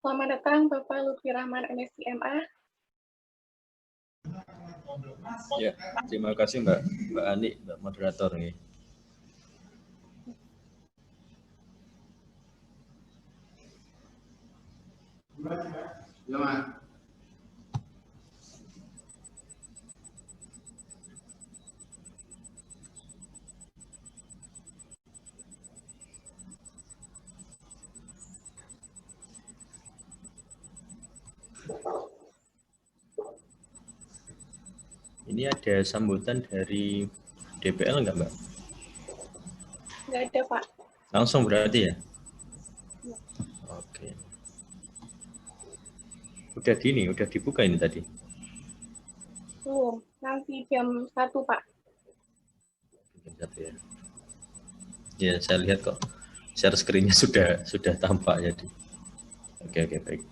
Selamat datang Bapak Lutfi Rahman MSc MA. Ya, terima kasih Mbak Ani, Mbak moderator nih. Ini ada sambutan dari DPL nggak Mbak? Nggak ada Pak. Langsung berarti ya? Ya. Oke. Udah gini, udah dibuka ini tadi? Belum, nanti jam 1 Pak. Jam 1 ya? Ya, saya lihat kok share screen-nya sudah tampak jadi. Oke, baik.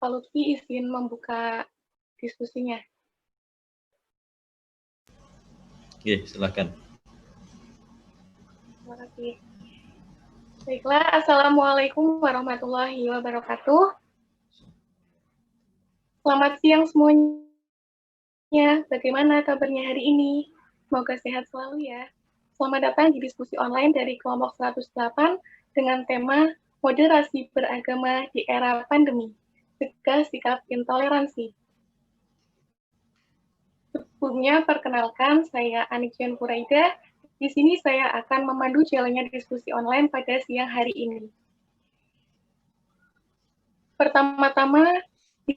Pak Lutfi izin membuka diskusinya. Oke, silakan. Terima kasih. Baiklah, Assalamualaikum warahmatullahi wabarakatuh. Selamat siang semuanya. Bagaimana kabarnya hari ini? Semoga sehat selalu ya. Selamat datang di diskusi online dari kelompok 108 dengan tema moderasi beragama di era pandemi, cegah sikap intoleransi. Sebelumnya, perkenalkan, saya Anikian Puraida. Di sini saya akan memandu jalannya diskusi online pada siang hari ini. Pertama-tama,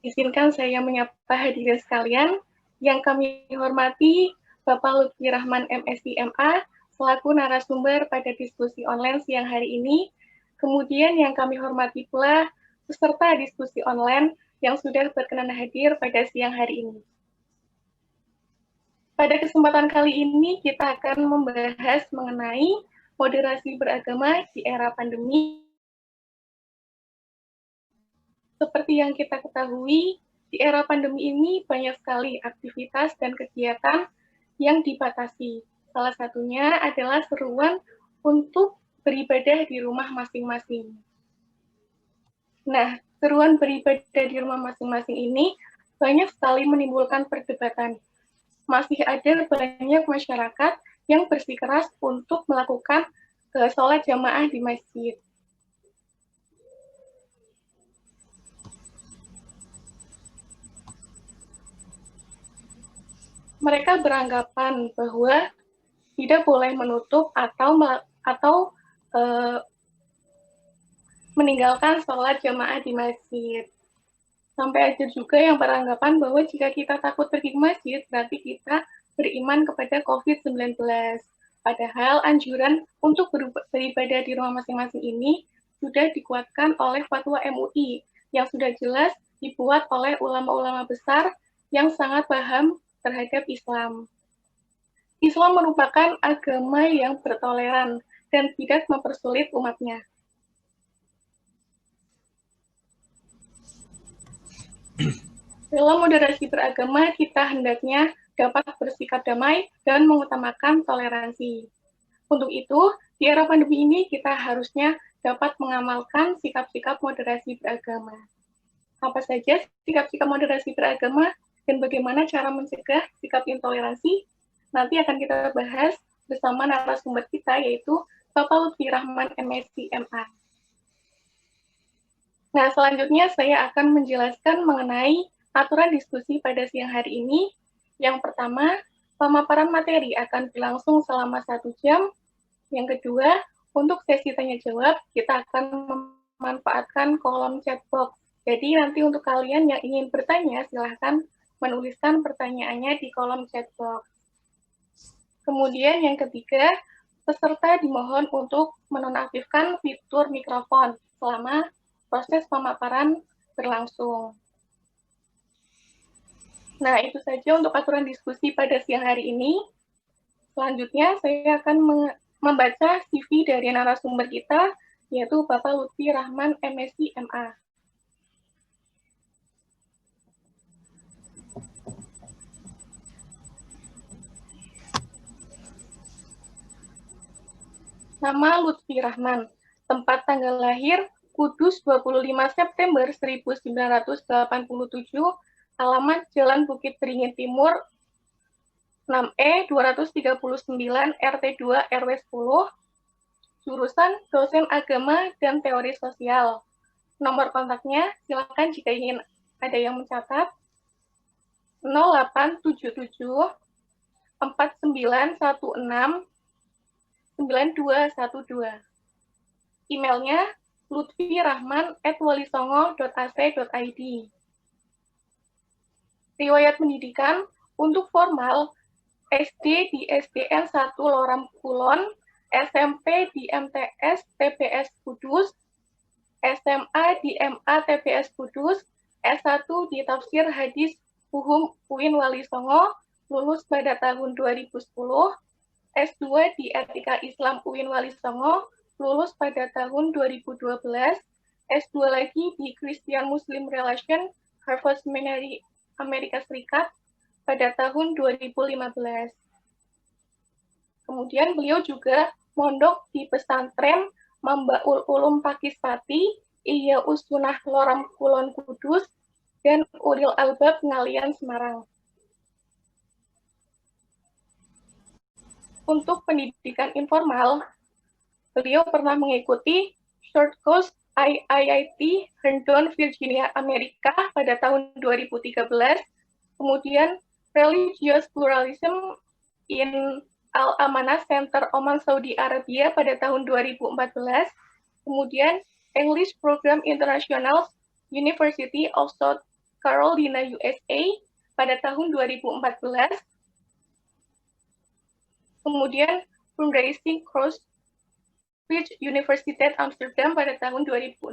izinkan saya menyapa hadirin sekalian yang kami hormati Bapak Lutfi Rahman MSc MA selaku narasumber pada diskusi online siang hari ini. Kemudian yang kami hormati pula peserta diskusi online yang sudah berkenan hadir pada siang hari ini. Pada kesempatan kali ini kita akan membahas mengenai moderasi beragama di era pandemi. Seperti yang kita ketahui, di era pandemi ini banyak sekali aktivitas dan kegiatan yang dibatasi. Salah satunya adalah seruan untuk beribadah di rumah masing-masing. Nah, seruan beribadah di rumah masing-masing ini banyak sekali menimbulkan perdebatan. Masih ada banyak masyarakat yang bersikeras untuk melakukan sholat jamaah di masjid. Mereka beranggapan bahwa tidak boleh menutup atau meninggalkan sholat jamaah di masjid. Sampai ada juga yang beranggapan bahwa jika kita takut pergi ke masjid, berarti kita beriman kepada COVID-19. Padahal anjuran untuk beribadah di rumah masing-masing ini sudah dikuatkan oleh fatwa MUI yang sudah jelas dibuat oleh ulama-ulama besar yang sangat paham terhadap Islam. Islam merupakan agama yang bertoleran dan tidak mempersulit umatnya. Dalam moderasi beragama, kita hendaknya dapat bersikap damai dan mengutamakan toleransi. Untuk itu, di era pandemi ini kita harusnya dapat mengamalkan sikap-sikap moderasi beragama. Apa saja sikap-sikap moderasi beragama dan bagaimana cara mencegah sikap intoleransi? Nanti akan kita bahas bersama narasumber kita, yaitu Bapak Lutfi Rahman MSc MA. Nah, selanjutnya saya akan menjelaskan mengenai aturan diskusi pada siang hari ini. Yang pertama, pemaparan materi akan berlangsung selama 1 jam. Yang kedua, untuk sesi tanya-jawab, kita akan memanfaatkan kolom chat box. Jadi nanti untuk kalian yang ingin bertanya, silahkan menuliskan pertanyaannya di kolom chat box. Kemudian yang ketiga, peserta dimohon untuk menonaktifkan fitur mikrofon selama proses pemaparan berlangsung. Nah, itu saja untuk aturan diskusi pada siang hari ini. Selanjutnya, saya akan membaca CV dari narasumber kita, yaitu Bapak Lutfi Rahman, MSc, MA. Nama Lutfi Rahman, tempat tanggal lahir Kudus 25 September 1987, alamat Jalan Bukit Beringin Timur 6E 239 RT2 RW 10, jurusan dosen agama dan teori sosial. Nomor kontaknya silakan jika ingin ada yang mencatat 0877 4916 9212. Emailnya lutfirahman@walisongo.ac.id. Riwayat pendidikan untuk formal SD di SDN 1 Loram Kulon, SMP di MTS TPS Kudus, SMA di MA TPS Kudus, S1 di Tafsir Hadis Hukum UIN Walisongo, lulus pada tahun 2010, S2 di Etika Islam UIN Walisongo, lulus pada tahun 2012, S2 lagi di Christian Muslim Relation, Harvard Seminary, Amerika Serikat, pada tahun 2015. Kemudian beliau juga mondok di pesantren Mambaul Ulum Pakispati, Ihya Ussunah Loram Kulon Kudus, dan Ulil Albab Ngalian Semarang. Untuk pendidikan informal, beliau pernah mengikuti short course IIT Herndon, Virginia, Amerika pada tahun 2013, kemudian Religious Pluralism in Al-Amanah Center Oman, Saudi Arabia pada tahun 2014, kemudian English Program International University of South Carolina, USA pada tahun 2014, kemudian Fundraising Crossbridge University Amsterdam pada tahun 2016,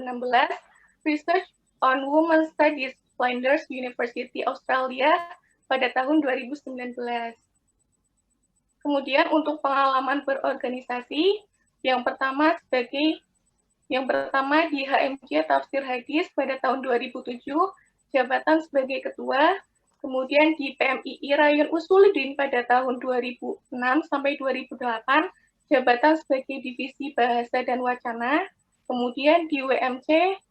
Research on Women Studies Flinders University Australia pada tahun 2019. Kemudian untuk pengalaman berorganisasi, yang pertama di HMJ Tafsir Hadis pada tahun 2007, jabatan sebagai ketua, kemudian di PMII Rayun Usuluddin pada tahun 2006 sampai 2008, jabatan sebagai divisi bahasa dan wacana, kemudian di WMC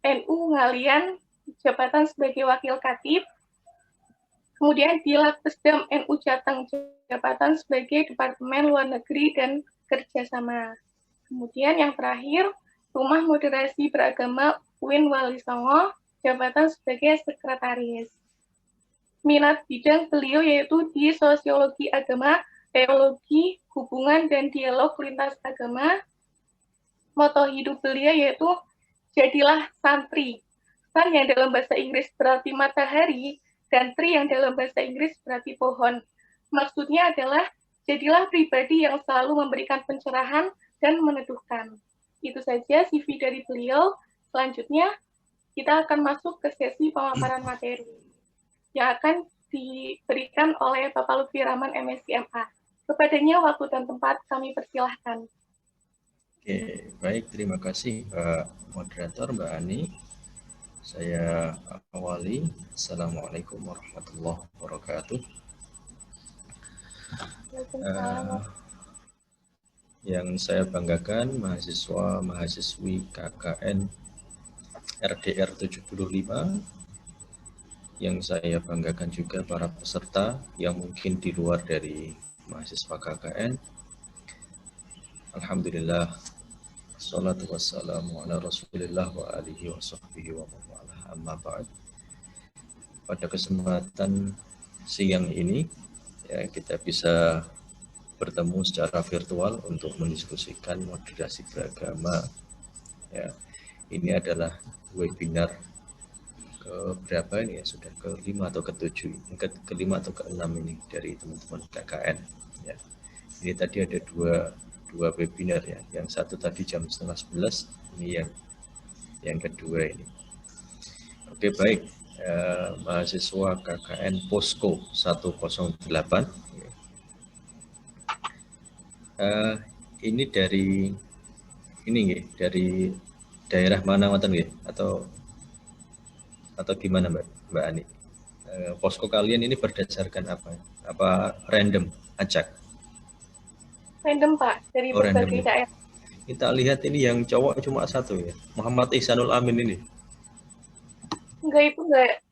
NU Ngalian, jabatan sebagai wakil katib, kemudian di Lakpesdam NU Jateng, jabatan sebagai Departemen Luar Negeri dan Kerjasama. Kemudian yang terakhir, Rumah Moderasi Beragama UIN Walisongo, jabatan sebagai sekretaris. Minat bidang beliau yaitu di sosiologi agama, teologi, hubungan, dan dialog lintas agama. Moto hidup beliau yaitu jadilah santri. San yang dalam bahasa Inggris berarti matahari, dan tri yang dalam bahasa Inggris berarti pohon. Maksudnya adalah jadilah pribadi yang selalu memberikan pencerahan dan meneduhkan. Itu saja CV dari beliau. Selanjutnya, kita akan masuk ke sesi pemaparan materi yang akan diberikan oleh Bapak Lutfi Rahman, MSc, MA. Kepadanya waktu dan tempat kami persilahkan. Oke, baik, terima kasih Pak Moderator, Mbak Ani. Saya awali. Assalamualaikum warahmatullahi wabarakatuh. Yang saya banggakan mahasiswa-mahasiswi KKN RDR 75, yang saya banggakan juga para peserta yang mungkin di luar dari mahasiswa KKN. Alhamdulillah, salatu wassalamu ala rasulillah wa alihi wa sahbihi wa mawalah, amma ba'd. Pada kesempatan siang ini, ya, kita bisa bertemu secara virtual untuk mendiskusikan moderasi beragama. Ya, ini adalah webinar ke berapa ini ya, sudah ke-5 atau ke-7, ke-5 atau ke-6 ini dari teman-teman KKN ya. Ini tadi ada dua webinar ya, yang satu tadi jam 10:30, ini yang kedua ini. Oke, baik. Mahasiswa KKN Posko 108. Ini dari daerah mana atau gimana Mbak Ani? Posko kalian ini berdasarkan apa? Apa random, acak? Random Pak, dari berbagai daerah. Kita lihat ini yang cowok cuma satu ya, Muhammad Ihsanul Amin ini. Enggak, itu enggak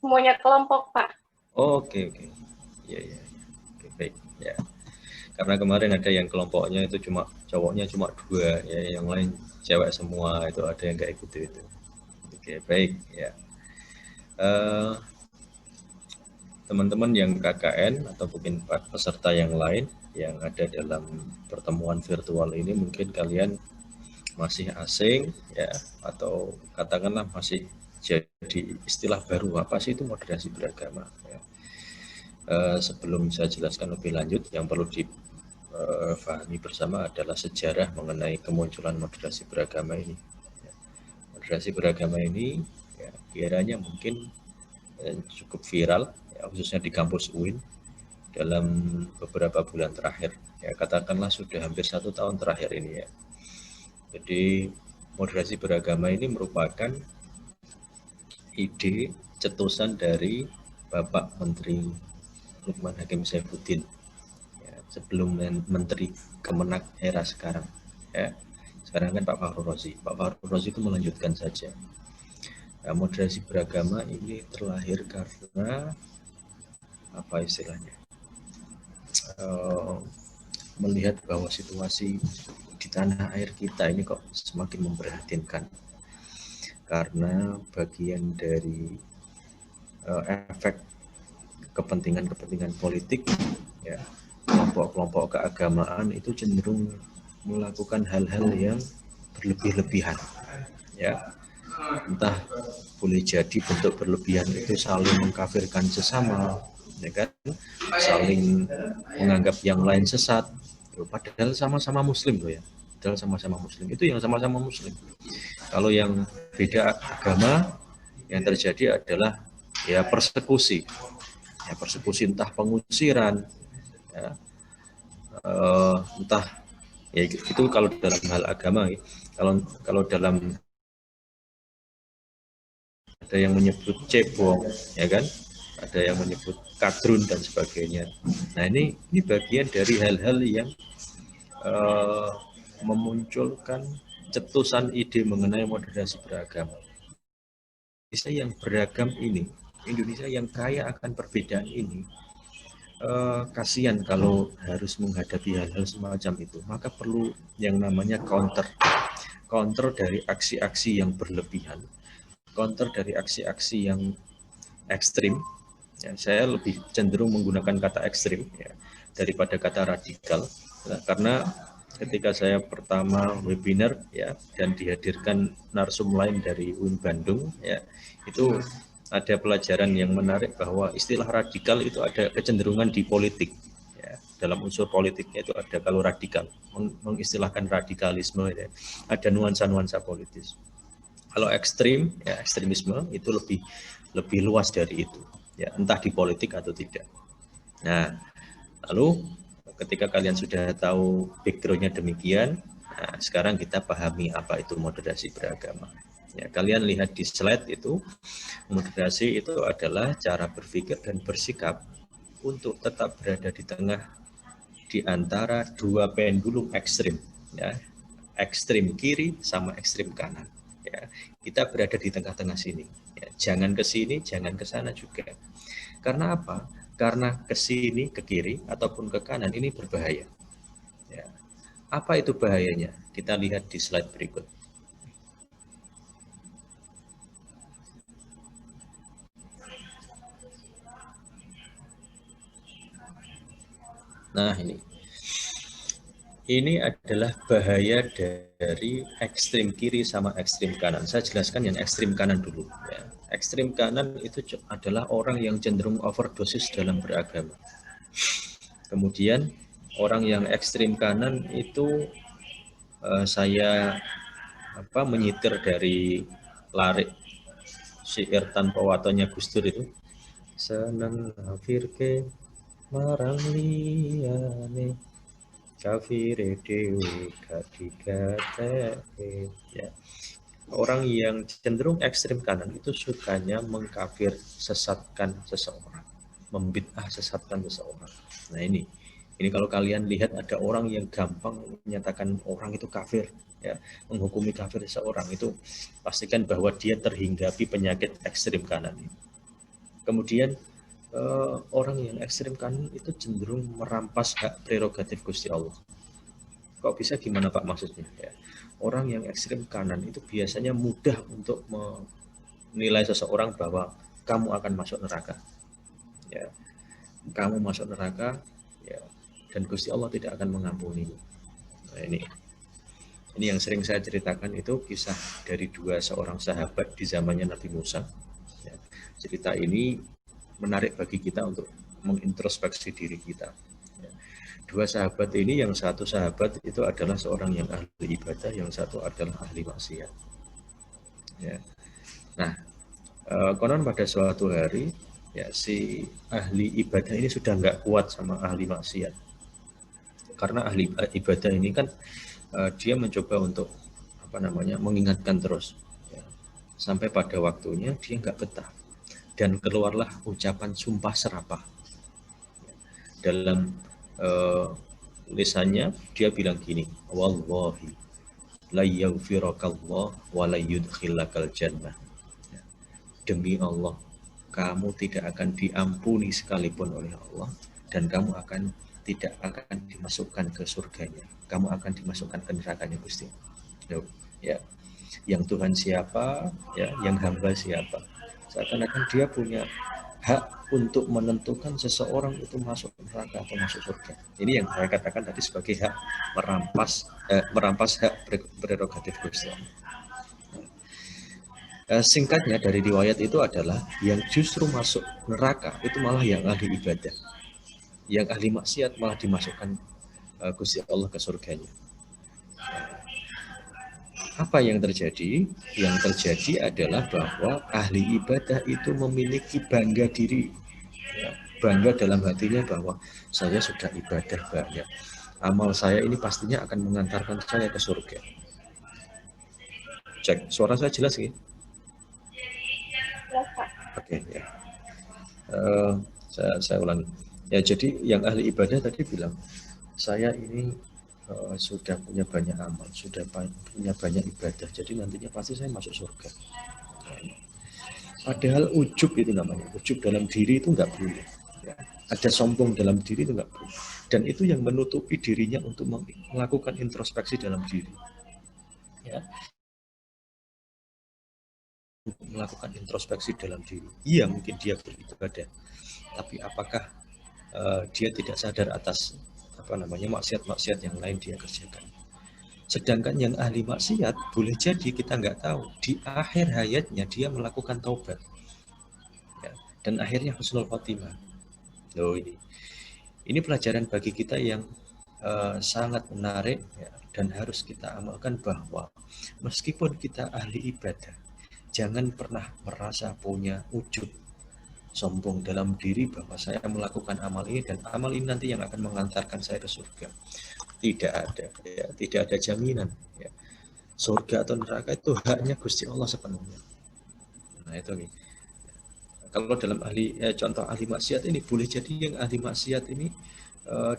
semuanya kelompok Pak. Oh, oke. Ya. Oke, baik ya. Karena kemarin ada yang kelompoknya itu cowoknya cuma 2 ya, yang lain cewek semua, itu ada yang kayak gitu itu. Oke, baik ya. Teman-teman yang KKN atau mungkin peserta yang lain yang ada dalam pertemuan virtual ini, mungkin kalian masih asing ya, atau katakanlah masih jadi istilah baru, apa sih itu moderasi beragama ya. Sebelum saya jelaskan lebih lanjut, yang perlu difahami bersama adalah sejarah mengenai kemunculan moderasi beragama ini ya. Moderasi beragama ini ya, kiranya mungkin cukup viral ya, khususnya di kampus UIN dalam beberapa bulan terakhir ya, katakanlah sudah hampir 1 tahun terakhir ini ya. Jadi moderasi beragama ini merupakan ide cetusan dari Bapak Menteri Lukman Hakim Saifuddin ya, sebelum Menteri Kemenak era sekarang ya. Sekarang kan Pak Fahru Rozi itu melanjutkan saja. Nah, moderasi beragama ini terlahir karena apa istilahnya, melihat bahwa situasi di tanah air kita ini kok semakin memprihatinkan, karena bagian dari efek kepentingan politik ya, kelompok-kelompok keagamaan itu cenderung melakukan hal-hal yang berlebih-lebihan ya. Entah boleh jadi bentuk berlebihan itu saling mengkafirkan sesama ya kan, saling menganggap yang lain sesat, padahal sama-sama muslim loh ya, padahal sama-sama muslim, itu yang sama-sama muslim. Kalau yang beda agama, yang terjadi adalah ya persekusi entah pengusiran ya, entah ya, itu kalau dalam hal agama ya. Kalau dalam, ada yang menyebut cebong ya kan, ada yang menyebut kadrun dan sebagainya. Nah, ini bagian dari hal-hal yang memunculkan cetusan ide mengenai moderasi beragama. Indonesia yang beragam ini, Indonesia yang kaya akan perbedaan ini, kasihan kalau harus menghadapi hal-hal semacam itu. Maka perlu yang namanya counter dari aksi-aksi yang berlebihan, counter dari aksi-aksi yang ekstrim ya. Saya lebih cenderung menggunakan kata ekstrim ya, daripada kata radikal nah, karena ketika saya pertama webinar ya, dan dihadirkan narsum lain dari UIN Bandung ya, itu ada pelajaran yang menarik bahwa istilah radikal itu ada kecenderungan di politik ya. Dalam unsur politiknya itu ada, kalau radikal mengistilahkan radikalisme ya, ada nuansa-nuansa politis. Kalau ekstrim ya, ekstremisme itu lebih luas dari itu ya, entah di politik atau tidak. Nah, lalu ketika kalian sudah tahu background-nya demikian, nah sekarang kita pahami apa itu moderasi beragama. Ya, kalian lihat di slide itu, moderasi itu adalah cara berpikir dan bersikap untuk tetap berada di tengah di antara dua pendulum ekstrim ya, ekstrim kiri sama ekstrim kanan ya. Kita berada di tengah-tengah sini ya. Jangan ke sini, jangan ke sana juga. Karena apa? Karena ke sini, ke kiri ataupun ke kanan ini berbahaya ya. Apa itu bahayanya? Kita lihat di slide berikut. Nah, ini adalah bahaya dari ekstrim kiri sama ekstrim kanan. Saya jelaskan yang ekstrim kanan dulu ya. ekstrim kanan itu adalah orang yang cenderung overdosis dalam beragama. Kemudian orang yang ekstrim kanan itu saya menyitir dari larik syair tanpa watonya Gus Dur itu, seneng firke marang liyane kafire dewe gak digateke. Ya. Orang yang cenderung ekstrim kanan itu sukanya mengkafir sesatkan seseorang, membid'ah sesatkan seseorang. Nah ini kalau kalian lihat ada orang yang gampang menyatakan orang itu kafir, ya, menghukumi kafir seseorang, itu pastikan bahwa dia terhinggapi penyakit ekstrim kanan. Kemudian orang yang ekstrim kanan itu cenderung merampas hak prerogatif Gusti Allah. Kok bisa, gimana Pak maksudnya? Ya. Orang yang ekstrim kanan itu biasanya mudah untuk menilai seseorang bahwa kamu akan masuk neraka. Ya. Kamu masuk neraka, ya, dan Gusti Allah tidak akan mengampuni. Nah, ini yang sering saya ceritakan itu kisah dari dua seorang sahabat di zamannya Nabi Musa. Ya. Cerita ini menarik bagi kita untuk mengintrospeksi diri kita. Ya. Dua sahabat ini, yang satu sahabat itu adalah seorang yang ahli ibadah, yang satu adalah ahli maksiat. Ya. Nah, konon pada suatu hari, ya, si ahli ibadah ini sudah nggak kuat sama ahli maksiat. Karena ahli ibadah ini kan dia mencoba untuk mengingatkan terus, ya. Sampai pada waktunya dia nggak betah dan keluarlah ucapan sumpah serapah. Dalam lisannya dia bilang gini, wallahi la yaghfirakallah wa la yudkhilakal jannah. Demi Allah, kamu tidak akan diampuni sekalipun oleh Allah, dan kamu tidak akan dimasukkan ke surganya. Kamu akan dimasukkan ke nerakanya Gusti. Ya. Yang Tuhan siapa, ya, yang hamba siapa. Seakan-akan dia punya hak untuk menentukan seseorang itu masuk neraka atau masuk surga. Ini yang saya katakan tadi sebagai hak merampas hak prerogatif Gusti. Singkatnya dari riwayat itu adalah yang justru masuk neraka itu malah yang ahli ibadah, yang ahli maksiat malah dimasukkan Gusti Allah ke surganya. Apa yang terjadi? Yang terjadi adalah bahwa ahli ibadah itu memiliki bangga diri, ya, bangga dalam hatinya bahwa saya sudah ibadah banyak, amal saya ini pastinya akan mengantarkan saya ke surga. Cek, suara saya jelas ya? Oke, ya. Saya ulangi. Ya, jadi yang ahli ibadah tadi bilang, saya ini sudah punya banyak amal, sudah punya banyak ibadah, jadi nantinya pasti saya masuk surga. Padahal ujub itu namanya, ujub dalam diri itu nggak boleh. Ya. Ada sombong dalam diri itu nggak boleh. Dan itu yang menutupi dirinya untuk melakukan introspeksi dalam diri. Ya. Melakukan introspeksi dalam diri. Iya, mungkin dia beribadah, tapi apakah dia tidak sadar atas maksiat-maksiat yang lain dia kerjakan. Sedangkan yang ahli maksiat boleh jadi kita nggak tahu di akhir hayatnya dia melakukan taubat, ya, dan akhirnya husnul khotimah. Loh, ini pelajaran bagi kita yang sangat menarik, ya, dan harus kita amalkan bahwa meskipun kita ahli ibadah, jangan pernah merasa punya ujub, sombong dalam diri bahwa saya melakukan amal ini dan amal ini nanti yang akan mengantarkan saya ke surga. Tidak ada, ya, tidak ada jaminan, ya. Surga atau neraka itu haknya Gusti Allah sepenuhnya. Nah itu nih. Kalau dalam contoh ahli maksiat ini, boleh jadi yang ahli maksiat ini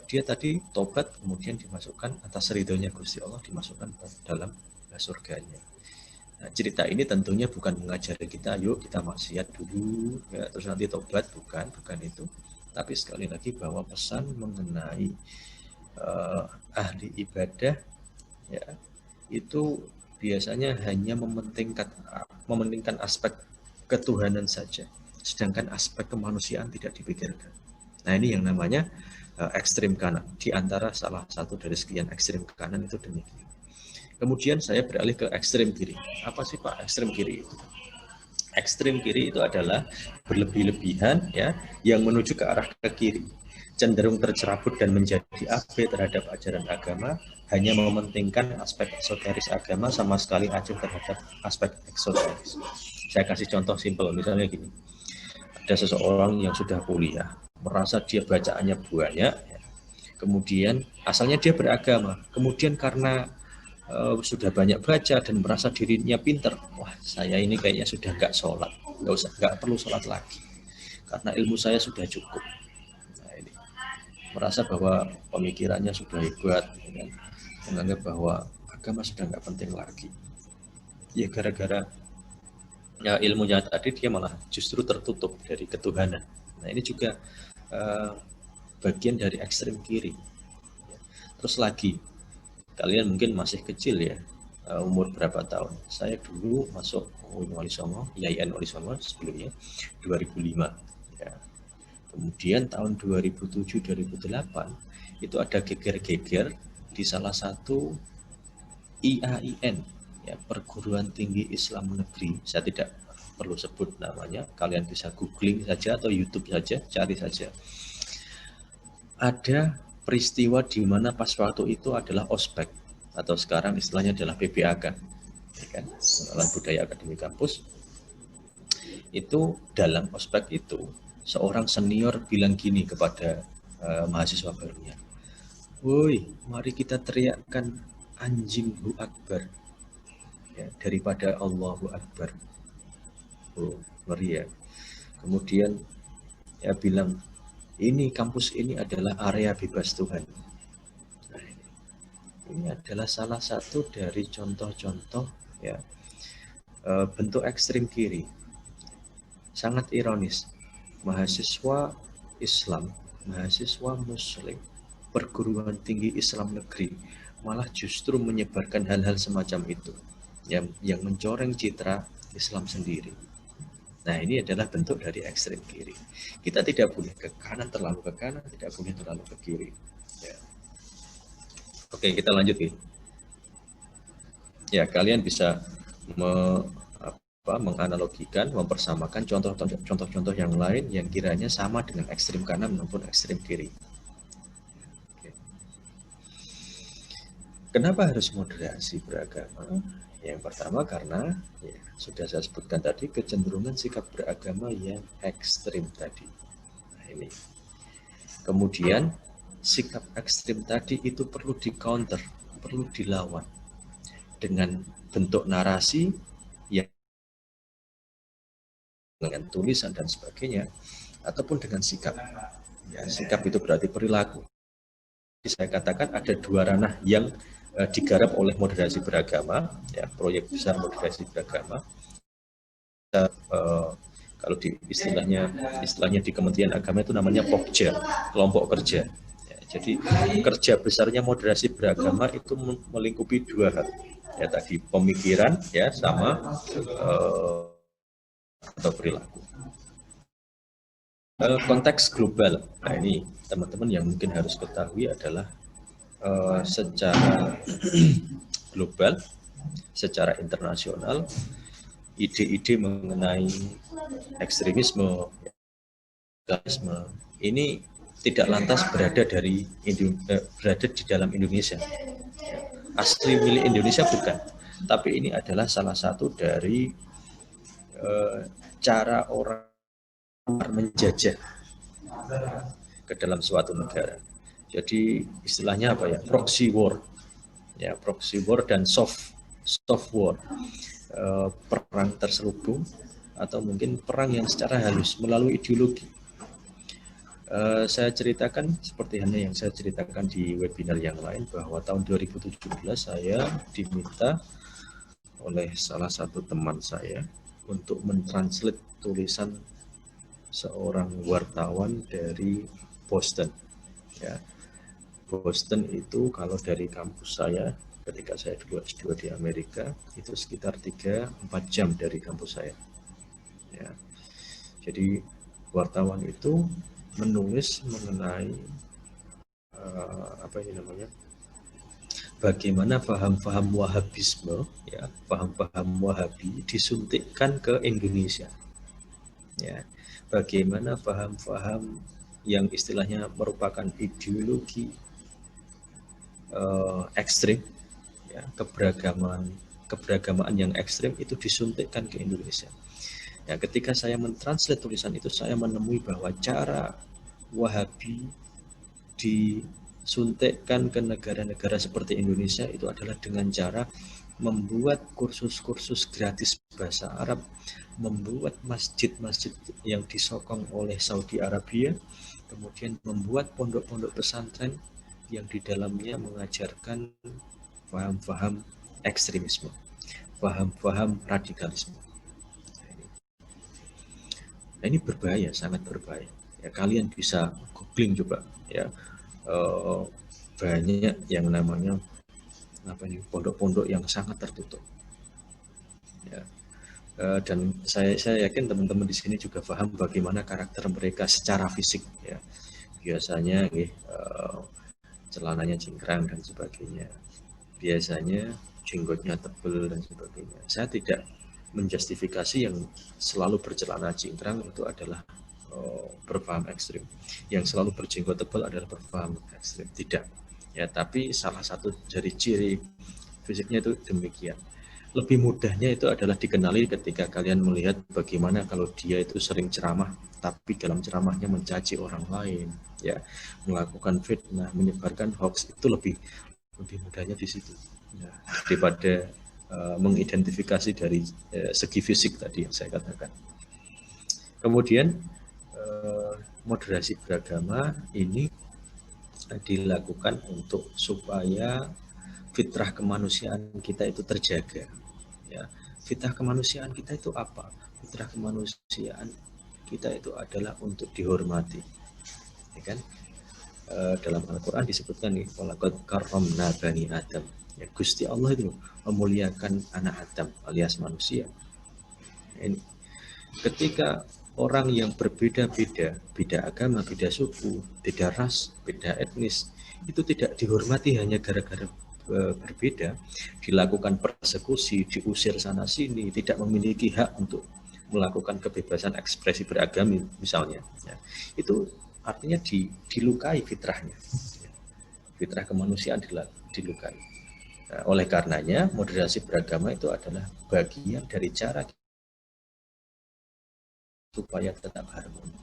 dia tadi tobat kemudian dimasukkan atas ridhonya Gusti Allah, dimasukkan ke dalam surganya. Nah, cerita ini tentunya bukan mengajari kita, yuk kita maksiat dulu, ya, terus nanti tobat, bukan itu. Tapi sekali lagi bahwa pesan mengenai ahli ibadah, ya, itu biasanya hanya mementingkan aspek ketuhanan saja, sedangkan aspek kemanusiaan tidak dipikirkan. Nah ini yang namanya ekstrim kanan. Di antara salah satu dari sekian ekstrim kanan itu demikian. Kemudian saya beralih ke ekstrem kiri. Apa sih Pak ekstrem kiri itu? Ekstrem kiri itu adalah berlebih-lebihan ya, yang menuju ke arah ke kiri, cenderung tercerabut dan menjadi abai terhadap ajaran agama, hanya mementingkan aspek esoteris agama, sama sekali acuh terhadap aspek eksoteris. Saya kasih contoh simpel, misalnya gini, ada seseorang yang sudah kuliah, merasa dia bacaannya banyak, kemudian asalnya dia beragama, kemudian karena sudah banyak baca dan merasa dirinya pinter, wah saya ini kayaknya sudah nggak perlu sholat lagi karena ilmu saya sudah cukup. Nah, ini merasa bahwa pemikirannya sudah hebat, ya, menganggap bahwa agama sudah nggak penting lagi. Ya gara-gara ya ilmunya tadi dia malah justru tertutup dari ketuhanan. Nah ini juga bagian dari ekstrem kiri. Terus lagi, kalian mungkin masih kecil ya, umur berapa tahun? Saya dulu masuk Wali Songo, IAIN Wali Songo sebelumnya 2005. Ya. Kemudian tahun 2007-2008 itu ada geger-geger di salah satu IAIN, ya, Perguruan Tinggi Islam Negeri. Saya tidak perlu sebut namanya, kalian bisa googling saja atau YouTube saja, cari saja. Ada peristiwa di mana pas waktu itu adalah ospek, atau sekarang istilahnya adalah PBAK, ya kan? Pengenalan Budaya Akademik Kampus. Itu dalam ospek itu seorang senior bilang gini kepada mahasiswa barunya, "Woi, mari kita teriakkan anjinghu akbar, ya, daripada Allahu Akbar." Oh, ngeri ya. Kemudian ya bilang, ini kampus ini adalah area bebas Tuhan. Nah, ini adalah salah satu dari contoh-contoh ya bentuk ekstrem kiri. Sangat ironis, mahasiswa Islam, mahasiswa Muslim, perguruan tinggi Islam negeri malah justru menyebarkan hal-hal semacam itu yang mencoreng citra Islam sendiri. Nah ini adalah bentuk dari ekstrem kiri. Kita tidak boleh ke kanan, terlalu ke kanan, tidak boleh terlalu ke kiri. Ya. Oke, kita lanjut nih. Ya, kalian bisa menganalogikan, mempersamakan contoh-contoh yang lain yang kiranya sama dengan ekstrem kanan maupun ekstrem kiri. Oke. Kenapa harus moderasi beragama? Yang pertama karena ya, sudah saya sebutkan tadi, kecenderungan sikap beragama yang ekstrim tadi. Nah, ini. Kemudian sikap ekstrim tadi itu perlu di-counter, perlu dilawan dengan bentuk narasi yang dengan tulisan dan sebagainya, ataupun dengan sikap. Ya, sikap itu berarti perilaku. Saya katakan ada dua ranah yang digarap oleh moderasi beragama, ya, proyek besar moderasi beragama. Kalau di istilahnya di Kementerian Agama itu namanya Pokja, kelompok kerja. Ya, jadi kerja besarnya moderasi beragama itu melingkupi dua hal, ya tadi pemikiran ya sama atau perilaku. Konteks global. Nah ini teman-teman yang mungkin harus ketahui adalah secara global, secara internasional, ide-ide mengenai ekstremisme, radikalisme ini tidak lantas berada di dalam Indonesia. Asli milik Indonesia bukan, tapi ini adalah salah satu dari cara orang menjajah ke dalam suatu negara. Jadi istilahnya apa ya, proxy war, ya proxy war dan soft war, perang terselubung atau mungkin perang yang secara halus melalui ideologi. Saya ceritakan seperti halnya yang saya ceritakan di webinar yang lain, bahwa tahun 2017 saya diminta oleh salah satu teman saya untuk mentranslate tulisan seorang wartawan dari Boston. Ya, Boston itu kalau dari kampus saya, ketika saya dulu S2 di Amerika, itu sekitar 3-4 jam dari kampus saya. Ya, jadi wartawan itu menulis mengenai bagaimana paham-paham Wahabisme, ya, paham-paham Wahabi disuntikkan ke Indonesia. Ya, bagaimana paham-paham yang istilahnya merupakan ideologi ekstrim, ya, keberagamaan yang ekstrim itu disuntikkan ke Indonesia. Ya, ketika saya mentranslate tulisan itu, saya menemui bahwa cara Wahabi disuntikkan ke negara-negara seperti Indonesia itu adalah dengan cara membuat kursus-kursus gratis bahasa Arab, membuat masjid-masjid yang disokong oleh Saudi Arabia, kemudian membuat pondok-pondok pesantren yang di dalamnya mengajarkan paham-paham ekstremisme, paham-paham radikalisme. Nah, ini berbahaya, sangat berbahaya. Ya, kalian bisa googling coba, ya, banyak yang namanya pondok-pondok yang sangat tertutup. Ya. Dan saya yakin teman-teman di sini juga paham bagaimana karakter mereka secara fisik. Ya. Biasanya celananya cingkrang dan sebagainya. Biasanya jenggotnya tebal dan sebagainya. Saya tidak menjustifikasi yang selalu bercelana cingkrang itu adalah berpaham ekstrim. Yang selalu berjenggot tebal adalah berpaham ekstrim. Tidak. Ya, tapi salah satu dari ciri fisiknya itu demikian. Lebih mudahnya itu adalah dikenali ketika kalian melihat bagaimana kalau dia itu sering ceramah, tapi dalam ceramahnya mencaci orang lain, ya, melakukan fitnah, menyebarkan hoax, itu lebih mudahnya di situ, ya, daripada mengidentifikasi dari segi fisik tadi yang saya katakan. Kemudian moderasi beragama ini dilakukan untuk supaya fitrah kemanusiaan kita itu terjaga. Ya, fitrah kemanusiaan kita itu apa? Fitrah kemanusiaan kita itu adalah untuk dihormati, ya kan? Dalam Al-Quran disebutkan nih, walaqad karramna bani Adam. Ya, Gusti Allah itu memuliakan anak Adam alias manusia. Ini ketika orang yang berbeda-beda, beda agama, beda suku, beda ras, beda etnis, itu tidak dihormati hanya gara-gara berbeda, dilakukan persekusi, diusir sana sini, tidak memiliki hak untuk melakukan kebebasan ekspresi beragama misalnya, ya, itu artinya dilukai fitrahnya, ya. Fitrah kemanusiaan dilukai. Nah, oleh karenanya moderasi beragama itu adalah bagian dari cara supaya tetap harmoni.